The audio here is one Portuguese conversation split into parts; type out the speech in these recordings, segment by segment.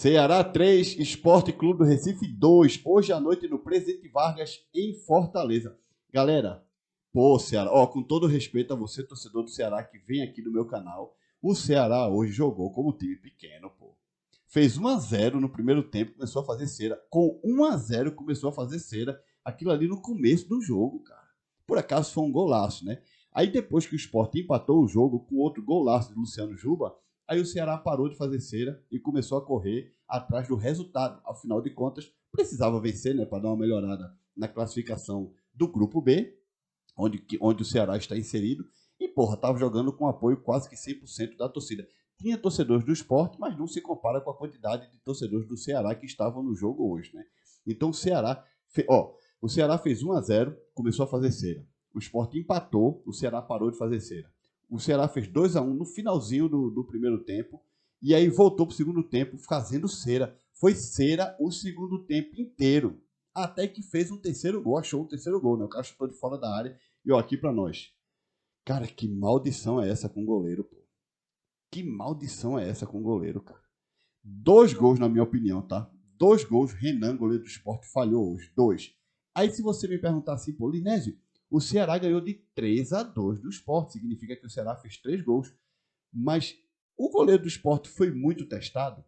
Ceará 3, Esporte Clube do Recife 2. Hoje à noite no Presidente Vargas, em Fortaleza. Galera, pô, Ceará, ó, com todo respeito a você, torcedor do Ceará, que vem aqui no meu canal, o Ceará hoje jogou como time pequeno, pô. Fez 1-0 no primeiro tempo, começou a fazer cera. Com 1-0 começou a fazer cera. Aquilo ali no começo do jogo, cara. Por acaso foi um golaço, né? Aí depois que o Sport empatou o jogo com outro golaço de Luciano Juba, aí o Ceará parou de fazer cera e começou a correr atrás do resultado. Afinal de contas, precisava vencer, né, para dar uma melhorada na classificação do grupo B, onde o Ceará está inserido. E, porra, tava jogando com apoio quase que 100% da torcida. Tinha torcedores do Sport, mas não se compara com a quantidade de torcedores do Ceará que estavam no jogo hoje, né? Então o Ceará fez 1-0, começou a fazer cera. O Sport empatou, o Ceará parou de fazer cera. O Ceará fez 2-1 no finalzinho do primeiro tempo e aí voltou para o segundo tempo fazendo cera. Foi cera o segundo tempo inteiro. Até que fez um terceiro gol, achou um terceiro gol, né? O cara chutou de fora da área. E ó, aqui para nós. Cara, que maldição é essa com o goleiro, pô? Que maldição é essa com o goleiro, cara? 2 gols, na minha opinião, tá? 2 gols, Renan, goleiro do Sport, falhou hoje. 2. Aí se você me perguntar assim, pô, Linésio, o Ceará ganhou de 3-2 do Sport. Significa que o Ceará fez 3 gols. Mas o goleiro do Sport foi muito testado?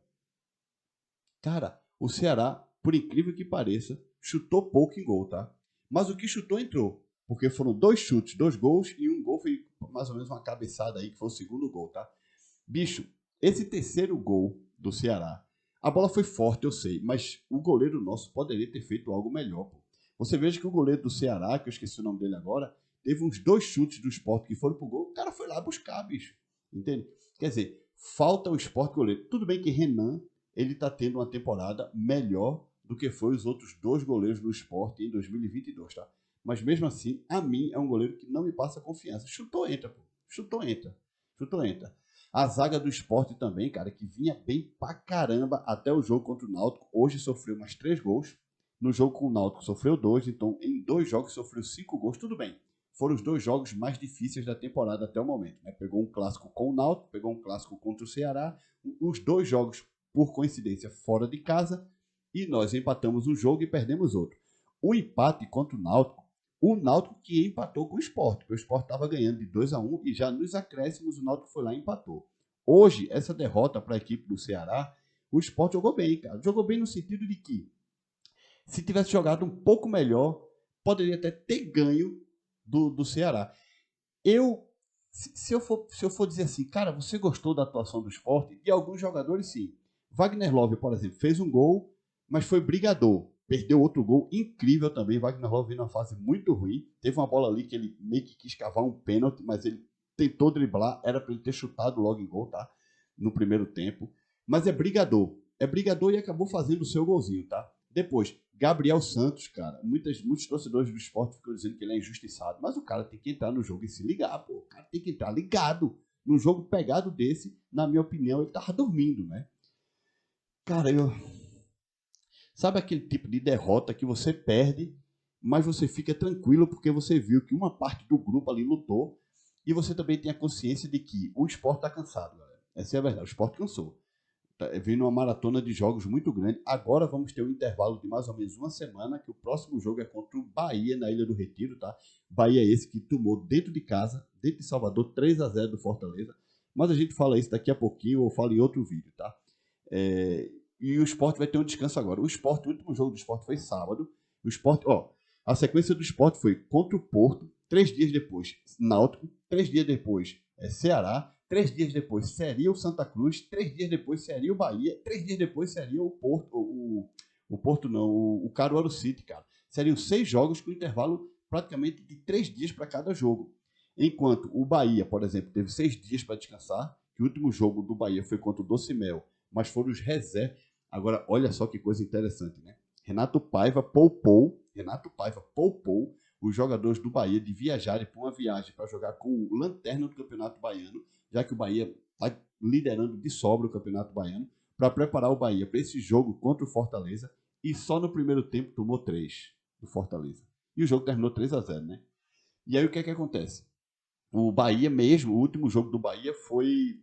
Cara, o Ceará, por incrível que pareça, chutou pouco em gol, tá? Mas o que chutou entrou. Porque foram 2 chutes, 2 gols e um gol foi mais ou menos uma cabeçada aí, que foi o segundo gol, tá? Bicho, esse terceiro gol do Ceará, a bola foi forte, eu sei, mas o goleiro nosso poderia ter feito algo melhor, pô. Você veja que o goleiro do Ceará, que eu esqueci o nome dele agora, teve uns 2 chutes do Sport que foram pro gol, o cara foi lá buscar, bicho. Entende? Quer dizer, falta o Sport goleiro. Tudo bem que Renan, ele tá tendo uma temporada melhor do que foi os outros 2 goleiros do Sport em 2022, tá? Mas mesmo assim, a mim é um goleiro que não me passa confiança. Chutou, entra, pô. Chutou, entra. Chutou, entra. A zaga do Sport também, cara, que vinha bem pra caramba até o jogo contra o Náutico. Hoje sofreu mais 3 gols. No jogo com o Náutico sofreu 2, então em 2 jogos sofreu 5 gols. Tudo bem. Foram os 2 jogos mais difíceis da temporada até o momento, né? Pegou um clássico com o Náutico, pegou um clássico contra o Ceará. Os 2 jogos, por coincidência, fora de casa. E nós empatamos um jogo e perdemos outro. O empate contra o Náutico que empatou com o Sport, porque o Sport estava ganhando de 2-1 e já nos acréscimos o Náutico foi lá e empatou. Hoje, essa derrota para a equipe do Ceará, o Sport jogou bem, cara. Jogou bem no sentido de que, se tivesse jogado um pouco melhor, poderia até ter ganho do Ceará. Eu, se eu for dizer assim, cara, você gostou da atuação do Sport? E alguns jogadores, sim. Wagner Love, por exemplo, fez um gol, mas foi brigador. Perdeu outro gol incrível também. Wagner Love veio numa fase muito ruim. Teve uma bola ali que ele meio que quis cavar um pênalti, mas ele tentou driblar. Era para ele ter chutado logo em gol, tá? No primeiro tempo. Mas é brigador. É brigador e acabou fazendo o seu golzinho, tá? Depois, Gabriel Santos, cara. Muitos torcedores do esporte ficam dizendo que ele é injustiçado. Mas o cara tem que entrar no jogo e se ligar, pô. O cara tem que entrar ligado. Num jogo pegado desse, na minha opinião, ele tava dormindo, né? Cara, sabe aquele tipo de derrota que você perde, mas você fica tranquilo porque você viu que uma parte do grupo ali lutou e você também tem a consciência de que o esporte tá cansado, galera. Essa é a verdade. O esporte cansou. Vem numa maratona de jogos muito grande. Agora vamos ter um intervalo de mais ou menos uma semana, que o próximo jogo é contra o Bahia na Ilha do Retiro, tá? Bahia esse que tomou dentro de casa, dentro de Salvador, 3-0 do Fortaleza. Mas a gente fala isso daqui a pouquinho, ou fala em outro vídeo, tá? E o Sport vai ter um descanso agora. O último jogo do Sport foi sábado. O Sport, ó, a sequência do Sport foi contra o Porto, 3 dias depois Náutico, 3 dias depois Ceará, 3 dias depois seria o Santa Cruz, 3 dias depois seria o Bahia, 3 dias depois seria o Porto, o Porto não, o Caruaru City, cara. Seriam 6 jogos com intervalo praticamente de 3 dias para cada jogo. Enquanto o Bahia, por exemplo, teve 6 dias para descansar, que o último jogo do Bahia foi contra o Docimel, mas foram os reservas. Agora, olha só que coisa interessante, né? Renato Paiva poupou os jogadores do Bahia de viajarem para uma viagem para jogar com o lanterna do Campeonato Baiano, já que o Bahia está liderando de sobra o Campeonato Baiano, para preparar o Bahia para esse jogo contra o Fortaleza, e só no primeiro tempo tomou 3 do Fortaleza. E o jogo terminou 3-0, né? E aí o que é que acontece? O Bahia mesmo, o último jogo do Bahia foi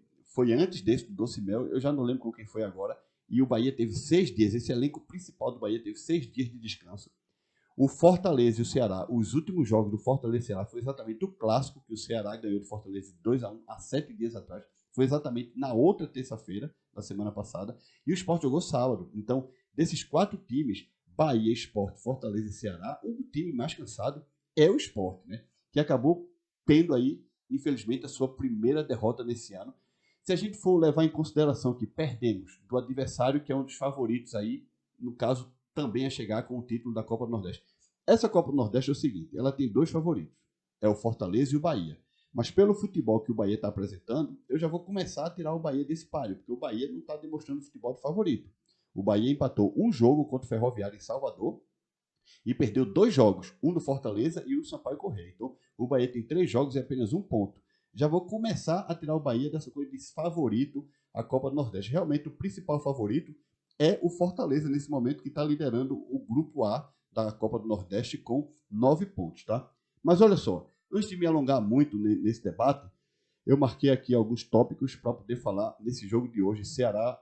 antes desse do Docimel, eu já não lembro com quem foi agora, e o Bahia teve 6 dias. Esse elenco principal do Bahia teve 6 dias de descanso. O Fortaleza e o Ceará, os últimos jogos do Fortaleza e Ceará foi exatamente o clássico que o Ceará ganhou do Fortaleza 2-1 há 7 dias atrás. Foi exatamente na outra terça-feira, da semana passada. E o Sport jogou sábado. Então, desses 4 times, Bahia, Sport, Fortaleza e Ceará, o time mais cansado é o Sport, né? Que acabou tendo aí, infelizmente, a sua primeira derrota nesse ano. Se a gente for levar em consideração que perdemos do adversário, que é um dos favoritos aí, no caso, também a chegar com o título da Copa do Nordeste. Essa Copa do Nordeste é o seguinte, ela tem 2 favoritos, é o Fortaleza e o Bahia. Mas pelo futebol que o Bahia está apresentando, eu já vou começar a tirar o Bahia desse páreo, porque o Bahia não está demonstrando futebol de favorito. O Bahia empatou um jogo contra o Ferroviário em Salvador e perdeu 2 jogos, um do Fortaleza e um do Sampaio Corrêa. Então, o Bahia tem 3 jogos e apenas 1 ponto. Já vou começar a tirar o Bahia dessa coisa de favorito à Copa do Nordeste. Realmente, o principal favorito é o Fortaleza, nesse momento, que está liderando o Grupo A da Copa do Nordeste com 9 pontos, tá? Mas olha só, antes de me alongar muito nesse debate, eu marquei aqui alguns tópicos para poder falar nesse jogo de hoje, Ceará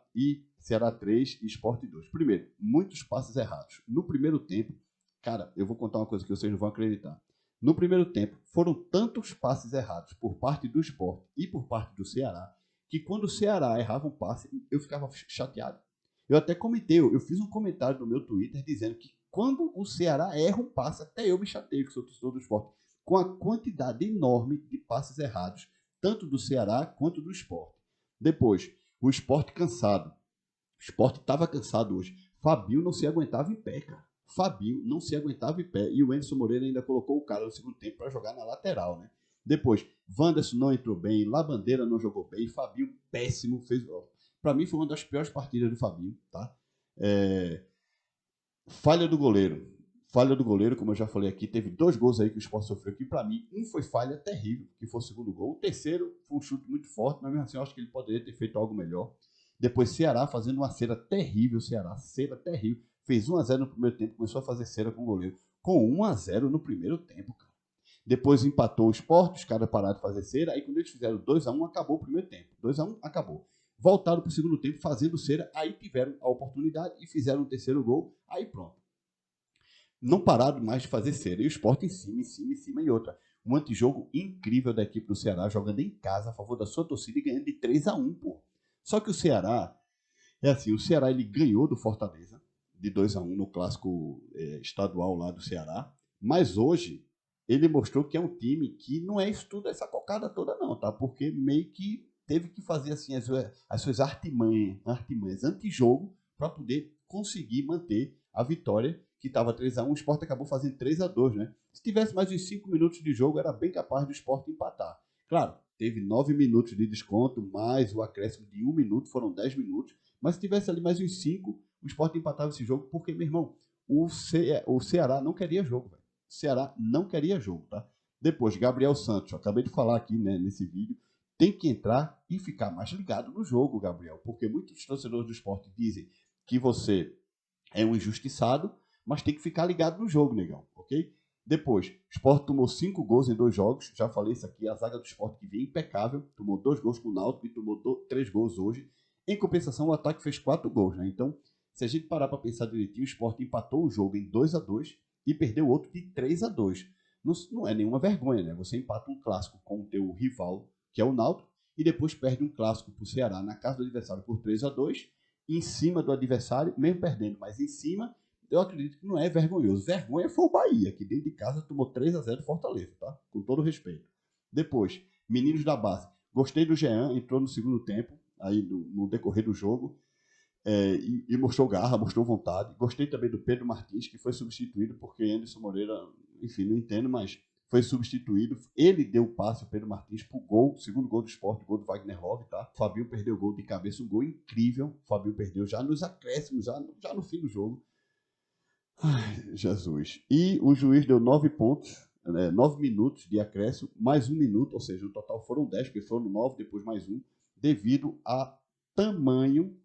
3 e Sport 2. Primeiro, muitos passes errados. No primeiro tempo, cara, eu vou contar uma coisa que vocês não vão acreditar. No primeiro tempo, foram tantos passes errados por parte do Sport e por parte do Ceará, que quando o Ceará errava um passe, eu ficava chateado. Eu até comentei, eu fiz um comentário no meu Twitter dizendo que quando o Ceará erra um passe, até eu me chateio, que sou torcedor do Sport, com a quantidade enorme de passes errados, tanto do Ceará quanto do Sport. Depois, o Sport cansado. O Sport estava cansado hoje. Fabinho não se aguentava em pé, cara. Fabinho não se aguentava em pé. E o Anderson Moreira ainda colocou o cara no segundo tempo para jogar na lateral, né? Depois, Wanderson não entrou bem, Labandeira não jogou bem, Fabinho péssimo, fez. Para mim foi uma das piores partidas do Fabinho, tá? Falha do goleiro. Falha do goleiro, como eu já falei aqui, teve 2 gols aí que o Sport sofreu aqui. Para mim, um foi falha terrível, que foi o segundo gol. O terceiro foi um chute muito forte, mas mesmo assim eu acho que ele poderia ter feito algo melhor. Depois, Ceará fazendo uma cera terrível. Ceará, cera terrível. Fez 1-0 no primeiro tempo, começou a fazer cera com o goleiro. Com 1-0 no primeiro tempo, cara. Depois empatou o Sport, os caras pararam de fazer cera. Aí quando eles fizeram 2-1, acabou o primeiro tempo. 2-1, acabou. Voltaram para o segundo tempo fazendo cera. Aí tiveram a oportunidade e fizeram o terceiro gol. Aí pronto. Não pararam mais de fazer cera. E o Sport em cima, em cima, em cima e outra. Um antijogo incrível da equipe do Ceará, jogando em casa a favor da sua torcida e ganhando de 3-1, pô. Só que o Ceará, é assim, o Ceará ele ganhou do Fortaleza de 2-1 no clássico estadual lá do Ceará, mas hoje ele mostrou que é um time que não é isso tudo, essa cocada toda não, tá? Porque meio que teve que fazer assim as suas artimanhas antijogo para poder conseguir manter a vitória, que estava 3-1, o Sport acabou fazendo 3-2, né? Se tivesse mais uns 5 minutos de jogo, era bem capaz do Sport empatar. Claro, teve 9 minutos de desconto, mais o acréscimo de 1 minuto, foram 10 minutos. Mas se tivesse ali mais uns 5, o Sport empatava esse jogo, porque, meu irmão, o Ceará não queria jogo, velho. O Ceará não queria jogo, tá? Depois, Gabriel Santos, acabei de falar aqui, né, nesse vídeo, tem que entrar e ficar mais ligado no jogo, Gabriel, porque muitos torcedores do Sport dizem que você é um injustiçado, mas tem que ficar ligado no jogo, negão, ok? Depois, o Sport tomou 5 gols em 2 jogos, já falei isso aqui, a zaga do Sport que vem impecável, tomou 2 gols com o Náutico e tomou 3 gols hoje. Em compensação, o ataque fez 4 gols, né? Então, se a gente parar para pensar direitinho, o Sport empatou o jogo em 2-2 e perdeu o outro de 3-2. Não é nenhuma vergonha, né? Você empata um clássico com o teu rival, que é o Náutico, e depois perde um clássico para o Ceará na casa do adversário por 3-2, em cima do adversário, mesmo perdendo, mas em cima, eu acredito que não é vergonhoso. Vergonha foi o Bahia, que dentro de casa tomou 3-0 do Fortaleza, tá? Com todo respeito. Depois, meninos da base. Gostei do Jean, entrou no segundo tempo, aí no decorrer do jogo, e mostrou garra, mostrou vontade. Gostei também do Pedro Martins, que foi substituído, porque Anderson Moreira, enfim, não entendo, mas foi substituído. Ele deu o passe, o Pedro Martins, pro gol, segundo gol do Sport, gol do Wagner Love, tá? Fabinho perdeu o gol de cabeça, um gol incrível. Fabinho perdeu já nos acréscimos, já no fim do jogo. Ai, Jesus. E o juiz deu 9 pontos, 9 minutos de acréscimo, mais 1 minuto, ou seja, no total foram 10, porque foram 9, depois mais 1, devido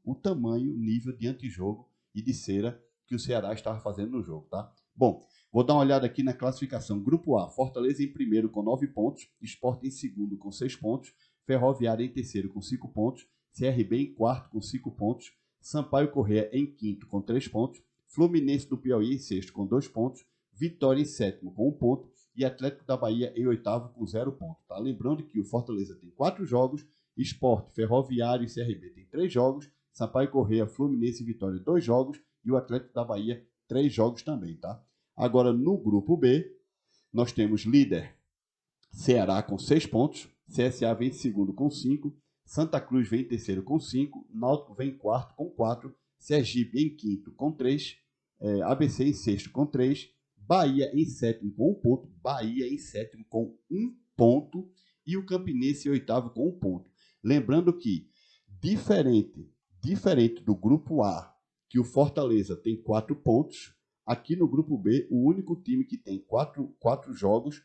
o tamanho, nível de antijogo e de cera que o Ceará estava fazendo no jogo, tá? Bom, vou dar uma olhada aqui na classificação. Grupo A, Fortaleza em primeiro com 9 pontos, Sport em segundo com 6 pontos, Ferroviária em terceiro com 5 pontos, CRB em quarto com 5 pontos, Sampaio Corrêa em quinto com 3 pontos. Fluminense do Piauí em sexto com 2 pontos. Vitória em sétimo com 1 ponto. E Atlético da Bahia em oitavo com 0 ponto. Tá? Lembrando que o Fortaleza tem 4 jogos. Sport, Ferroviário e CRB tem 3 jogos. Sampaio Corrêa, Fluminense e Vitória 2 jogos. E o Atlético da Bahia 3 jogos também. Tá? Agora no grupo B, nós temos líder Ceará com 6 pontos. CSA vem em segundo com 5. Santa Cruz vem em terceiro com 5. Náutico vem em quarto com 4. Sergipe em quinto com 3. ABC em sexto com 3. Bahia em sétimo com 1 ponto. Bahia em sétimo com 1 ponto. E o Campinense em oitavo com 1 ponto. Lembrando que, diferente do grupo A, que o Fortaleza tem 4 pontos, aqui no grupo B, o único time que tem 4 jogos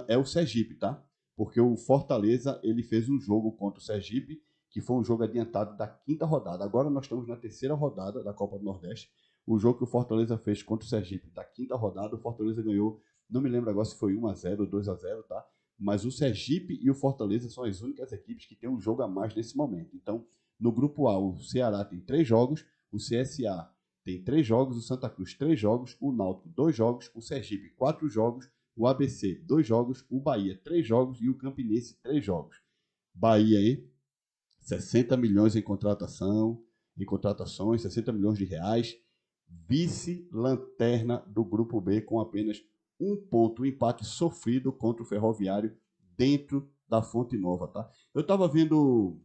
é o Sergipe, tá? Porque o Fortaleza, ele fez um jogo contra o Sergipe, que foi um jogo adiantado da 5ª rodada. Agora nós estamos na 3ª rodada da Copa do Nordeste. O jogo que o Fortaleza fez contra o Sergipe da 5ª rodada, o Fortaleza ganhou, não me lembro agora se foi 1-0 ou 2-0, tá? Mas o Sergipe e o Fortaleza são as únicas equipes que têm um jogo a mais nesse momento. Então, no grupo A, o Ceará tem 3 jogos, o CSA tem 3 jogos, o Santa Cruz 3 jogos, o Náutico 2 jogos, o Sergipe 4 jogos, o ABC 2 jogos, o Bahia 3 jogos e o Campinense 3 jogos. Bahia aí, 60 milhões em contratações, 60 milhões de reais, vice-lanterna do grupo B com apenas 1 ponto, um empate sofrido contra o Ferroviário dentro da Fonte Nova, tá? Eu estava vendo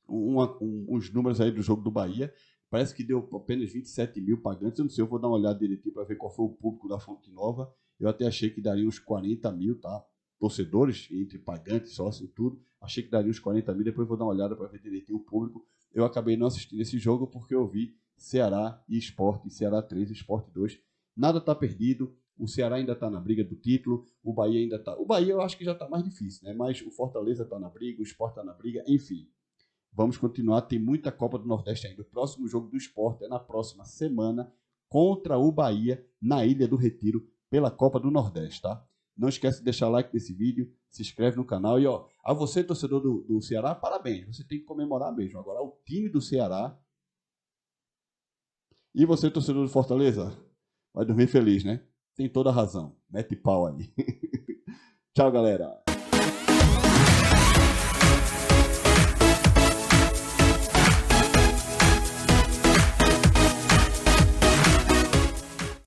uns números aí do jogo do Bahia, parece que deu apenas 27 mil pagantes, eu não sei, eu vou dar uma olhada direitinho para ver qual foi o público da Fonte Nova, eu até achei que daria uns 40 mil, tá? Torcedores, entre pagantes, sócios e tudo, achei que daria uns 40 mil, depois vou dar uma olhada para ver direitinho o público. Eu acabei não assistindo esse jogo porque eu vi Ceará e Sport, Ceará 3 e Sport 2, nada está perdido, o Ceará ainda está na briga do título, o Bahia ainda está... O Bahia eu acho que já está mais difícil, né? Mas o Fortaleza está na briga, o Sport está na briga, enfim. Vamos continuar, tem muita Copa do Nordeste ainda. O próximo jogo do Sport é na próxima semana contra o Bahia, na Ilha do Retiro, pela Copa do Nordeste, tá? Não esquece de deixar like nesse vídeo, se inscreve no canal e, ó, a você, torcedor do Ceará, parabéns, você tem que comemorar mesmo. Agora, o time do Ceará e você, torcedor do Fortaleza, vai dormir feliz, né? Tem toda a razão. Mete pau aí. Tchau, galera.